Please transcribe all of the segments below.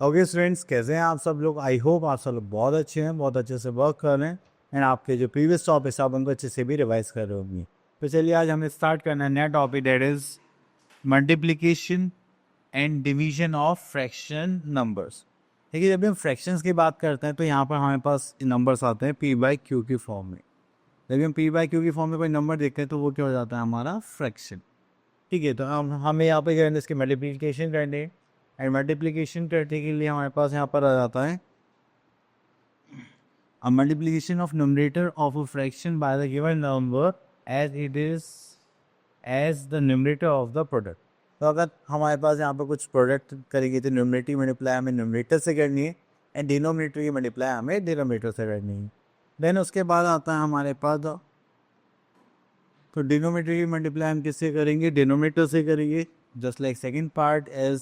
Okay students, कैसे हैं आप सब लोग? आई होप आप सब लोग बहुत अच्छे हैं, बहुत अच्छे से वर्क कर रहे हैं एंड आपके जो प्रीवियस टॉपिक्स आप उनको अच्छे से भी रिवाइज कर रहे होंगे। तो चलिए आज हमें स्टार्ट करना है नया topic, that is multiplication and division of fraction numbers. ठीक है, जब भी हम फ्रैक्शंस की बात करते हैं तो यहाँ पर हमारे पास नंबर्स आते हैं पी बाई क्यू की फॉर्म में। जब हम पी बाई क्यू की फॉर्म में कोई नंबर देखते हैं तो वो क्या हो जाता है, हमारा फ्रैक्शन। ठीक है, तो हमें यहाँ पे करना है इसकी मल्टीप्लिकेशन करने, एंड मल्टीप्लिकेशन करने के लिए हमारे पास यहाँ पर आ जाता है a multiplication of numerator of a fraction by the given number as it is as the numerator of the product। तो अगर हमारे पास यहाँ पर कुछ प्रोडक्ट करेंगे तो न्यूमरेटर की मल्टीप्लाई हमें न्यूमरेटर से करनी है एंड डिनोमिनेटर की मल्टीप्लाई हमें डिनोमिनेटर से करनी है। देन उसके बाद आता है हमारे पास, तो डिनोमिनेटर की मल्टीप्लाई हम किससे करेंगे? डिनोमिनेटर से करेंगे, just like second part as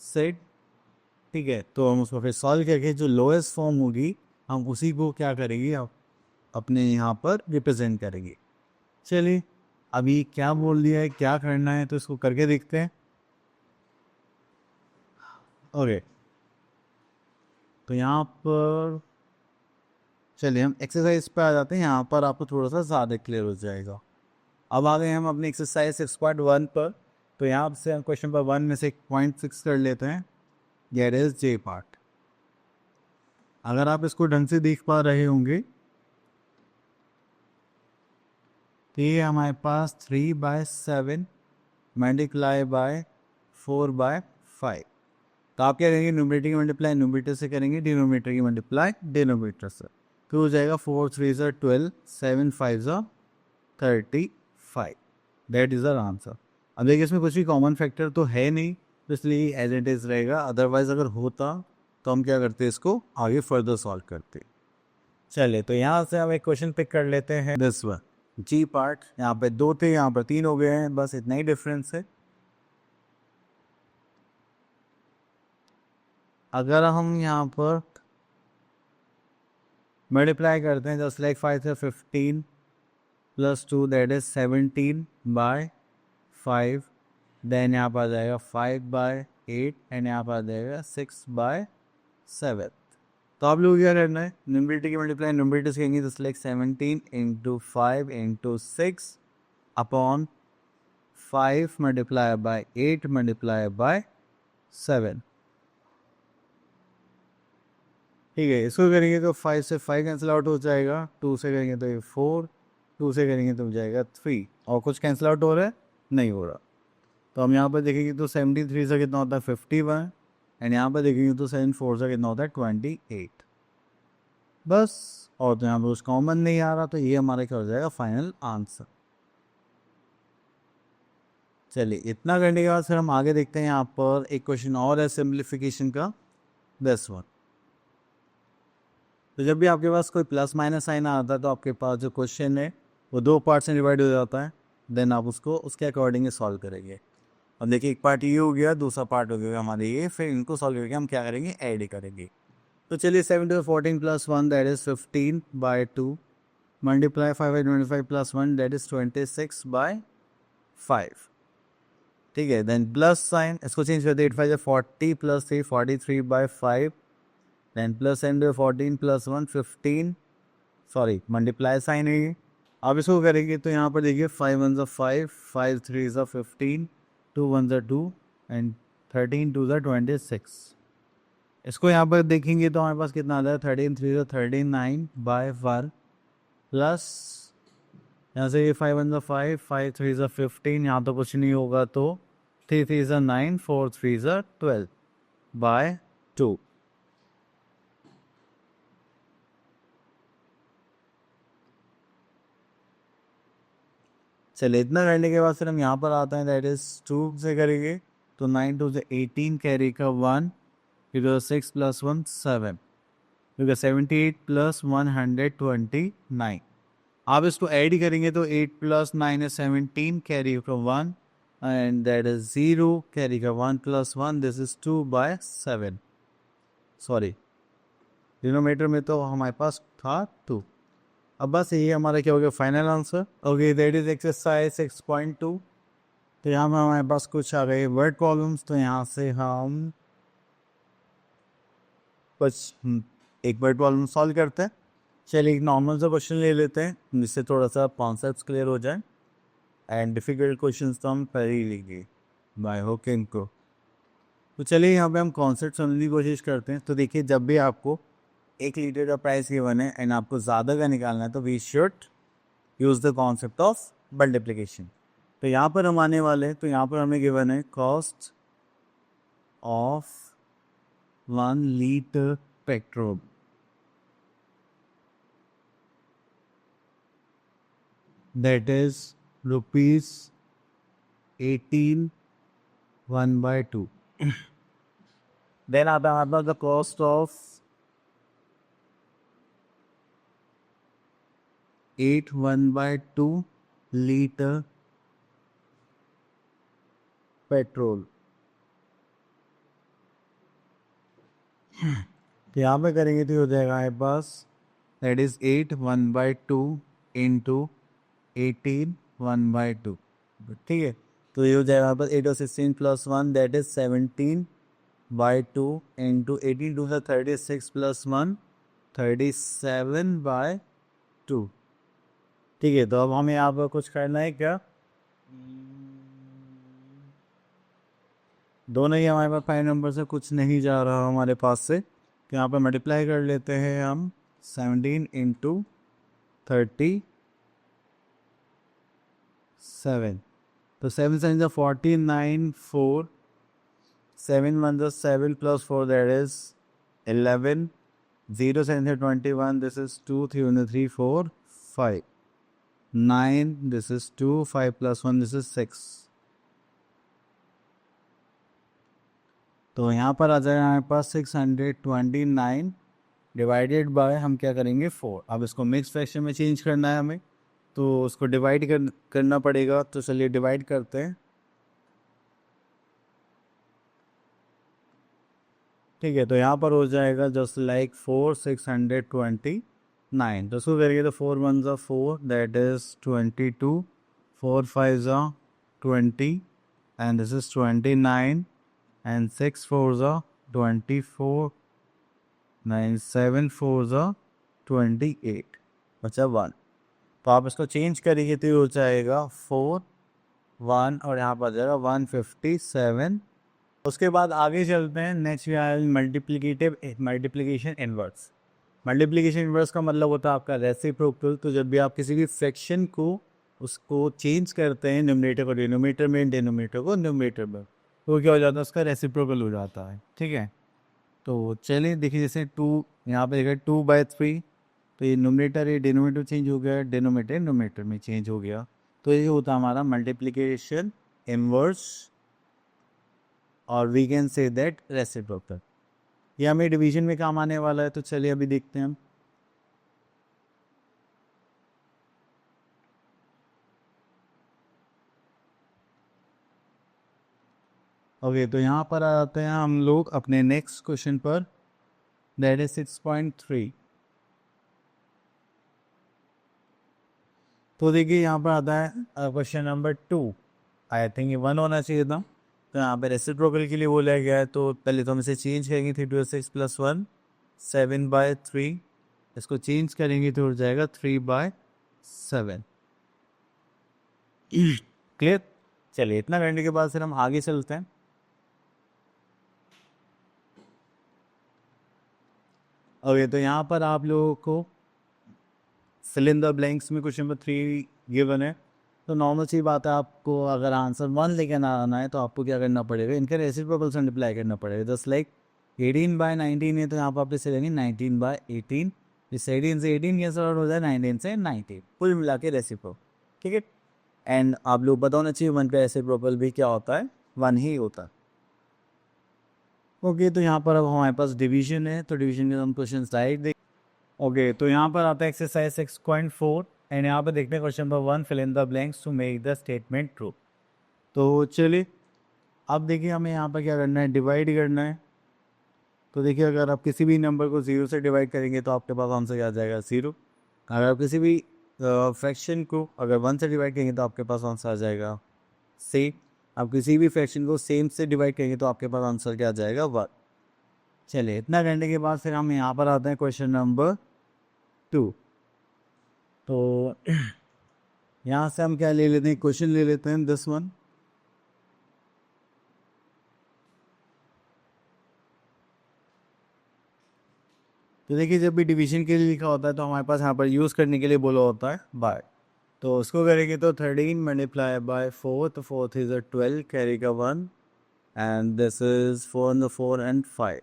said. ठीक है, तो हम उसको फिर सॉल्व करके जो लोएस्ट फॉर्म होगी हम उसी को क्या करेंगे, अपने यहाँ पर रिप्रेजेंट करेंगे। चलिए अभी क्या बोल दिया है, क्या करना है, तो इसको करके देखते हैं। ओके, तो यहाँ पर चलिए हम एक्सरसाइज पे आ जाते हैं। यहाँ पर आपको थोड़ा सा ज़्यादा क्लियर हो जाएगा। अब आ गए हम अपनी एक्सरसाइज 6.1 पर। तो यहाँ से हम क्वेश्चन नंबर 1 में से एक पॉइंट फिक्स कर लेते हैं, दैट इज जे पार्ट। अगर आप इसको ढंग से देख पा रहे होंगे तो ये हमारे पास 3/7 मल्टीप्लाई बाय 4/5। तो आप क्या करेंगे, न्यूमरेटर की मल्टीप्लाई न्यूमरेटर से करेंगे, डिनोमिनेटर की मल्टीप्लाई डिनोमिनेटर से। तो हो जाएगा 4 3 12, 7 5 35। That is our answer. अब देखिए इसमें कुछ भी कॉमन फैक्टर तो है नहीं, तो इसलिए एज इट इज रहेगा। अदरवाइज अगर होता तो हम क्या करते, इसको आगे फर्दर सॉल्व करते। चलिए तो यहाँ से हम एक क्वेश्चन पिक कर लेते हैं, दिस वन जी पार्ट। यहाँ पे 2 थे, यहाँ पर 3 हो गए हैं, बस इतना ही डिफरेंस है। अगर हम यहाँ पर मल्टीप्लाई करते हैं, जस्ट लाइक 5 से 15 प्लस 2 दैट इज 17/5। देन यहाँ पर आ जाएगा 5/8 एंड यहाँ पर आ जाएगा 6/7। तो आप लोग क्या करना है, न्यूमरेटर की मल्टीप्लाई न्यूमरेटर से कहेंगे, just like 17 into 5 into 6 upon 5 multiply by 8 multiply by 7। ठीक है, इसको करेंगे तो 5 से 5 कैंसिल आउट हो जाएगा, 2 से करेंगे तो ये 4, 2 से करेंगे तो हो जाएगा 3, और कुछ कैंसिल आउट हो रहा है? नहीं हो रहा। तो हम यहाँ पर देखेंगे तो 73 से कितना होता है 51, एंड यहाँ पर देखेंगे तो 7 4 से कितना होता है 28। बस, और तो यहाँ पर कुछ कॉमन नहीं आ रहा, तो ये हमारा क्या हो जाएगा, फाइनल आंसर। चलिए इतना करने के बाद फिर हम आगे देखते हैं। यहाँ पर एक क्वेश्चन और है सिंप्लीफिकेशन का, दिस वन। तो जब भी आपके पास कोई प्लस माइनस साइन आता है तो आपके पास जो क्वेश्चन है वो 2 पार्ट्स में डिवाइड हो जाता है। देन आप उसको उसके अकॉर्डिंग सॉल्व करेंगे। अब देखिए एक पार्ट ये हो गया, दूसरा पार्ट हो गया हमारे ये, फिर इनको सॉल्व करके हम क्या करेंगे, ऐड करेंगे। तो चलिए 7 to 14 plus 1 that is 15/2 multiply 5 by 25 plus 1 that is 26/5। ठीक है, देन प्लस साइन इसको चेंज कर दे, 8 5 40 plus 3 43/5। Then plus and 14 plus 1 15, sorry multiply sign है ये। अब इसको करेंगे तो यहाँ पर देखिए 5 1 5, 5 3 15, 2 1 2 एंड 13 2 26। इसको यहाँ पर देखेंगे तो हमारे पास कितना आता है, 13 3 39/1 प्लस यहाँ से ये 5 1 5, 5 3 15, यहाँ तो कुछ नहीं होगा, तो 3 3 9, 4 3 12/2। चलिए इतना करने के बाद फिर हम यहाँ पर आते हैं, दैट इज 2 से करेंगे तो 9 2 18 कैरी का 1, फिर 6 प्लस 1 7, फिर 78 प्लस 129। आप इसको ऐड करेंगे तो 8 प्लस 9 is 17 कैरी का 1 एंड दैट इज 0 कैरी का 1 plus 1, this is 2/7। Sorry denominator में तो हमारे पास था 2। अब बस ये हमारा क्या हो गया, final answer. Okay, that is exercise 6.2। तो यहाँ पर हमारे पास कुछ आ गए वर्ड प्रॉब्लम्स। तो यहाँ से हम कुछ एक बार प्रॉब्लम सॉल्व करते हैं। चलिए एक नॉर्मल सा क्वेश्चन ले लेते हैं जिससे थोड़ा सा कॉन्सेप्ट क्लियर हो जाए, एंड डिफ़िकल्ट क्वेश्चन तो हम पहले ही लेंगे बाय होक एंड क्रो। तो चलिए यहाँ पे हम कॉन्सेप्ट समझने की कोशिश करते हैं। तो देखिए, जब भी आपको 1 लीटर का प्राइस गिवन है एंड आपको ज़्यादा का निकालना है तो we should use the concept of multiplication. तो यहाँ पर हम आने वाले हैं, तो यहाँ पर हमें गिवन है cost of 1 litre petrol, that is ₹18 1/2. Then आता है हमारे पास the cost of 8 1/2 litre petrol. तो यहाँ पे करेंगे तो हो जाएगा हमारे पास दैट इज 8 1/2 इंटू 18 1/2। ठीक है, तो ये हो जाएगा हमारे पास 8 और 16 plus 1 that is 17/2 into 18 2 36 plus 1 37/2। ठीक है, तो अब हमें यहाँ पर कुछ करना है क्या, दोनों ही हमारे पास 5 नंबर से कुछ नहीं जा रहा हमारे पास से, तो यहाँ पर मल्टीप्लाई कर लेते हैं हम 17 इंटू 37। तो 7 7 49 4 7 1 7 plus 4 that is 11 0 7 21 this is 2 3 1 3 4 5 9 this is 2 5 plus 1 this is 6। तो यहाँ पर आ जाएगा हमारे पास 629 डिवाइडेड बाय हम क्या करेंगे 4। अब इसको मिक्स फ्रैक्शन में चेंज करना है हमें, तो उसको डिवाइड करना पड़ेगा। तो चलिए डिवाइड करते हैं। ठीक है, तो यहाँ पर हो जाएगा जस्ट लाइक 4 629। तो उसको करेंगे तो 4 1 4 that is 22 4 5 20 and this is 29 and 6 4s are 24 9 7 4s are 28 बचा 1। तो आप इसको चेंज करेंगे तो ये हो जाएगा 4 1 और यहाँ पर आ जाएगा 157। उसके बाद आगे चलते हैं। Next we are multiplication inverse. Multiplication inverse का मतलब होता है आपका रेसिप्रोकल। तो जब भी आप किसी भी फ्रैक्शन को उसको चेंज करते हैं, न्यूमरेटर को डिनोमिनेटर में, डिनोमिनेटर को न्यूमरेटर में, तो क्या हो जाता है, उसका रेसिप्रोकल हो जाता है। ठीक है, तो चलिए देखिए, जैसे 2 यहाँ पे देखिए 2/3, तो ये न्यूमरेटर है डिनोमिनेटर चेंज हो गया, डिनोमिनेटर न्यूमरेटर में चेंज हो गया। तो ये होता है हमारा मल्टीप्लिकेशन इनवर्स, और we can say that reciprocal. ये हमें डिवीजन में काम आने वाला है। तो चलिए अभी देखते हैं हम। ओके, तो यहाँ पर आ जाते हैं हम लोग अपने नेक्स्ट क्वेश्चन पर, दैट इज 6.3। तो देखिए यहाँ पर आता है क्वेश्चन नंबर 2। आई थिंक ये 1 होना चाहिए था। तो यहाँ पे रेसिप्रोकल के लिए बोला गया है, तो पहले तो हम इसे चेंज करेंगे 3 2 6 प्लस 1 7/3। इसको चेंज करेंगे तो हो जाएगा 3/7। क्लियर। चलिए इतना करने के बाद फिर हम आगे चलते हैं। ओके, तो यहाँ पर आप लोगों को फिल इन द ब्लैंक्स में क्वेश्चन नंबर 3 गिवन है। तो नॉर्मल सी बात है, आपको अगर आंसर 1 लेके ना आना है तो आपको क्या करना पड़ेगा, इनके रेसिप्रोकल से मल्टीप्लाई करना पड़ेगा। जस्ट लाइक 18/19 है, तो यहाँ पर आप इसे लेंगे 19/18। इस 18 से 18 कैंसिल आउट हो जाए, 19 से 19, कुल मिला के रेसिप्रोकल। ठीक है, एंड आप लोग पता होना चाहिए 1 का रेसिप्रोकल भी क्या होता है, 1 ही होता है। ओके, तो यहाँ पर अब हमारे पास डिवीजन है, तो डिवीजन के हम क्वेश्चन डायरेक्ट देख। ओके, तो यहाँ पर आता है एक्सरसाइज 6.4 एंड यहाँ पर देखते हैं question number 1, fill in the blanks to make the statement true. तो चलिए अब देखिए, हमें यहाँ पर क्या करना है, डिवाइड करना है। तो देखिए, अगर आप किसी भी नंबर को 0 से डिवाइड करेंगे तो आपके पास आंसर क्या आ जाएगा, 0। अगर आप किसी भी फ्रैक्शन को अगर 1 से डिवाइड करेंगे तो आपके पास आंसर आ जाएगा सेम। आप किसी भी फ्रैक्शन को सेम से डिवाइड करेंगे तो आपके पास आंसर क्या आ जाएगा, 1। चलिए, इतना करने के बाद फिर हम यहाँ पर आते हैं क्वेश्चन नंबर 2। तो यहाँ से हम क्या ले लेते हैं, क्वेश्चन ले लेते हैं दिस वन। तो देखिए, जब भी डिवीजन के लिए लिखा होता है तो हमारे पास यहाँ पर यूज़ करने के लिए बोला होता है बाय। तो उसको करेंगे तो 13 मल्टीप्लाई बाय 4, तो 4 इज 12, कैरी का 1, and this is 4 on the 4 and 5,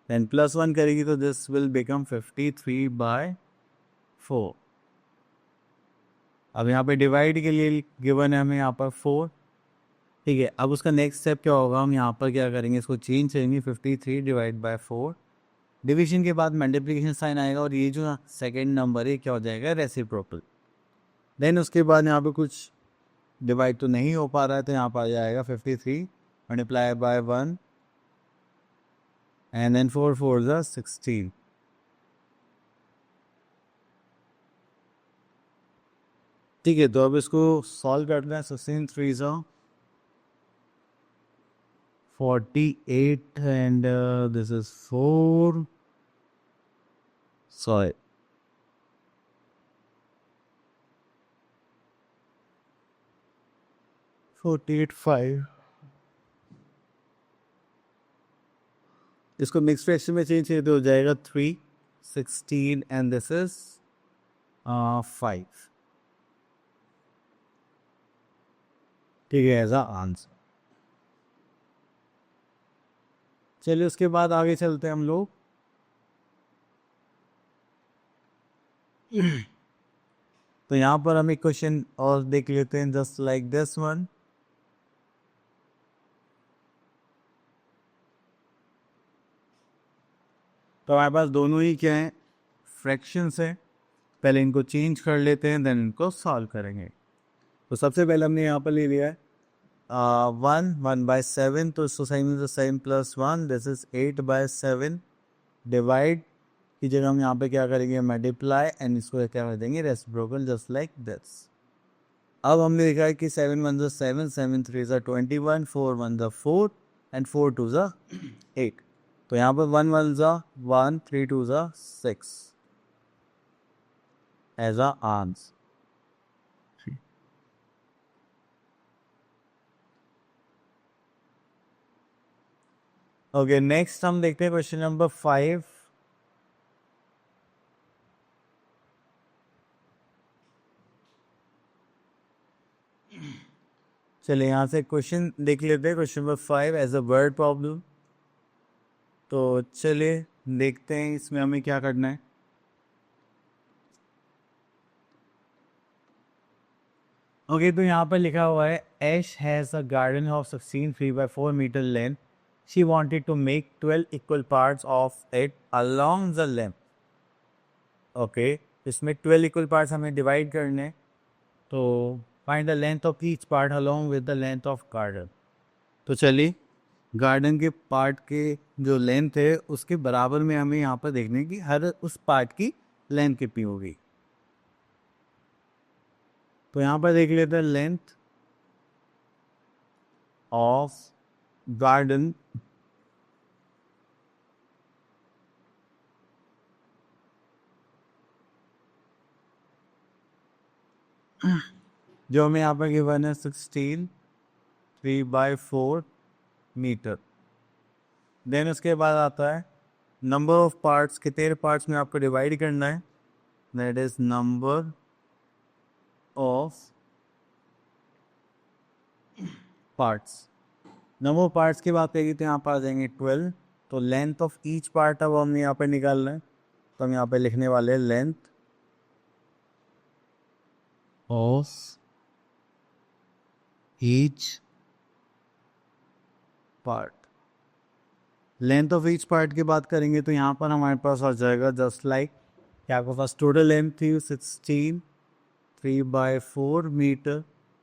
then plus 1 करेगी तो दिस विल बिकम 53 बाय 4। अब यहाँ पे डिवाइड के लिए गिवन है हमें यहाँ पर 4, ठीक है। अब उसका नेक्स्ट स्टेप क्या होगा, हम यहाँ पर क्या करेंगे, इसको चेंज करेंगे, 53 डिवाइड बाय 4, डिवीजन के बाद मल्टीप्लिकेशन साइन आएगा और ये जो सेकेंड नंबर है क्या हो जाएगा, रेसिप्रोकल। देन उसके बाद यहाँ पे कुछ डिवाइड तो नहीं हो पा रहा है तो यहाँ पर आ जाएगा 53 मल्टीप्लाई बाय 1 एंड देन 4 4 ज़ा 16। ठीक है, तो अब इसको सॉल्व करते हैं। 16 3 ज़ा 48 एंड दिस इज 4, सॉरी 48 5। इसको मिक्स फ्रैक्शन में चेंज किया तो हो जाएगा 3 16 एंड दिस इज 5, ठीक है, एज आंसर। चलिए, उसके बाद आगे चलते हैं हम लोग। तो यहाँ पर हम एक क्वेश्चन और देख लेते हैं, जस्ट लाइक दिस वन। तो हमारे पास दोनों ही क्या है, फ्रैक्शंस है। पहले इनको चेंज कर लेते हैं, देन इनको सॉल्व करेंगे। तो सबसे पहले हमने यहाँ पर ले लिया है 1/7, तो इसको साइन में 7 प्लस 1, दिस इज 8/7। डिवाइड की जगह हम यहाँ पे क्या करेंगे, मल्टीप्लाई, एंड इसको क्या कर देंगे, रेसिप्रोकल, जस्ट लाइक दिस। अब हमने देखा है कि 7 1 ज़ा 7, 7 3 ज़ा 21, 4 1 ज़ा 4 एंड 4 2 ज़ा 8। तो यहाँ पर 1 1 ज़ा 1, 3 2 ज़ा 6 as a answer. Okay, next हम देखते हैं क्वेश्चन नंबर 5। चलिए, यहाँ से क्वेश्चन देख लेते हैं, question number 5 as a word problem. तो चलिए देखते हैं इसमें हमें क्या करना है। ओके, तो यहाँ पर लिखा हुआ है Ash has a garden of 16 3/4 metre length. She wanted to make 12 equal parts of it along the length. Okay, इसमें 12 इक्वल पार्ट्स हमें डिवाइड करने हैं। तो find the length of each part along with the length of garden. तो चलिए, garden के part के जो लेंथ है उसके बराबर में हमें यहाँ पर देखने की हर उस पार्ट की लेंथ कितनी होगी। तो यहाँ पर देख लेते हैं लेंथ ऑफ गार्डन जो हमें यहाँ पर गिवन है 16 3/4 मीटर। देन उसके बाद आता है नंबर ऑफ पार्ट्स, कितने पार्ट्स में आपको डिवाइड करना है, that is number of parts. Number of parts की बात करेगी तो यहाँ पर आ जाएंगे 12। तो लेंथ ऑफ ईच पार्ट अब हमने यहाँ पे निकालना है, तो हम यहाँ पे लिखने वाले हैं length of each part. Length of each part की बात करेंगे तो यहाँ पर हमारे पास आ जाएगा जस्ट लाइक कि आपके पास टोटल लेंथ थी 16 3/4 मीटर,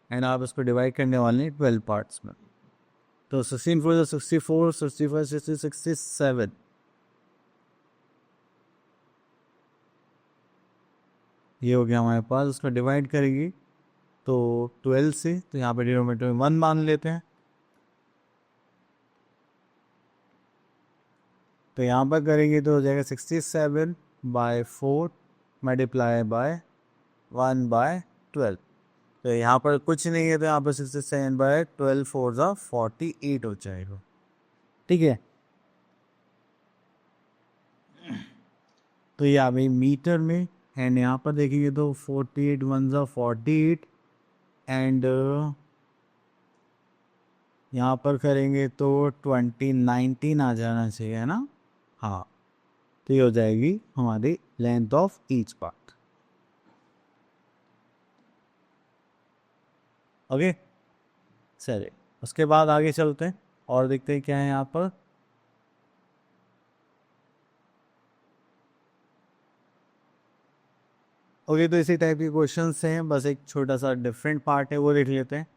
एंड आप इसको डिवाइड करने वाले हैं 12 पार्ट्स में। तो 16 4 64, 65 60 67। ये हो गया हमारे पास। उसको डिवाइड करेंगे तो 12 से, तो यहाँ पे डिनोमिनेटर में 1 मान लेते हैं। तो यहाँ पर करेंगे तो हो जाएगा 67/4 मल्टीप्लाई बाय 1/12। तो यहाँ पर कुछ नहीं है, तो यहाँ पर 67/12 4 ज़ा 48 हो जाएगा। ठीक है, तो ये आ गई मीटर में। एंड यहाँ पर देखेंगे तो 48 1 ज़ा 48 एंड यहाँ पर करेंगे तो 2019 आ जाना चाहिए, है ना। हाँ, तो ये हो जाएगी हमारी length of each part. Okay, चलिए उसके बाद आगे चलते हैं और देखते हैं क्या है यहाँ पर। ओके, तो इसी टाइप के क्वेश्चंस हैं, बस एक छोटा सा डिफरेंट पार्ट है वो देख लेते हैं।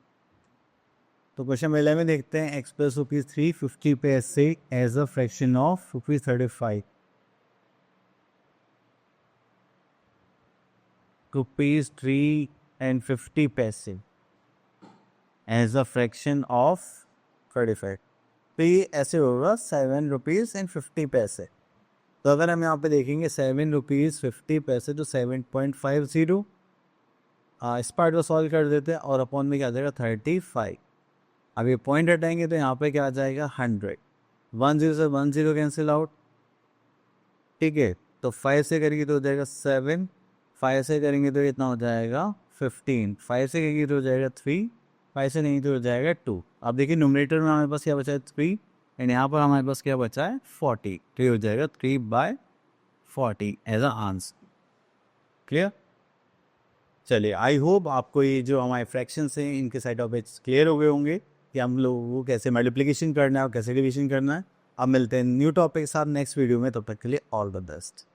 तो क्वेश्चन 11 में देखते हैं, express ₹3.50 as a fraction of ₹35 ₹3.50 as a fraction of 35। तो ये ऐसे होगा ₹7.50। तो अगर हम यहाँ पे देखेंगे ₹7.50 तो 7.50 इस पार्ट को सॉल्व कर देते हैं और अपॉन में क्या आ जाएगा 35। अब ये पॉइंट हटाएंगे तो यहाँ पे क्या आ जाएगा 100। 10 से 10 कैंसिल आउट। ठीक है, तो 5 से करेंगे तो हो जाएगा 7, 5 से करेंगे तो कितना हो जाएगा 15, 5 से करेंगे तो हो जाएगा 3, 5 से नहीं तो हो जाएगा 2। अब देखिए न्यूमरेटर में हमारे पास क्या बचा है 3 एंड यहाँ पर हमारे पास क्या बचा है 40। तो ये हो जाएगा 3/40 एज अ आंसर। क्लियर। चलिए, आई होप आपको ये जो हमारे फ्रैक्शंस हैं इनके साइड ऑफ इट्स क्लियर हो गए होंगे कि हम लोगों को कैसे मल्टीप्लिकेशन करना है और कैसे डिवीजन करना है। अब मिलते हैं न्यू टॉपिक के साथ नेक्स्ट वीडियो में, तब तक के लिए ऑल द बेस्ट।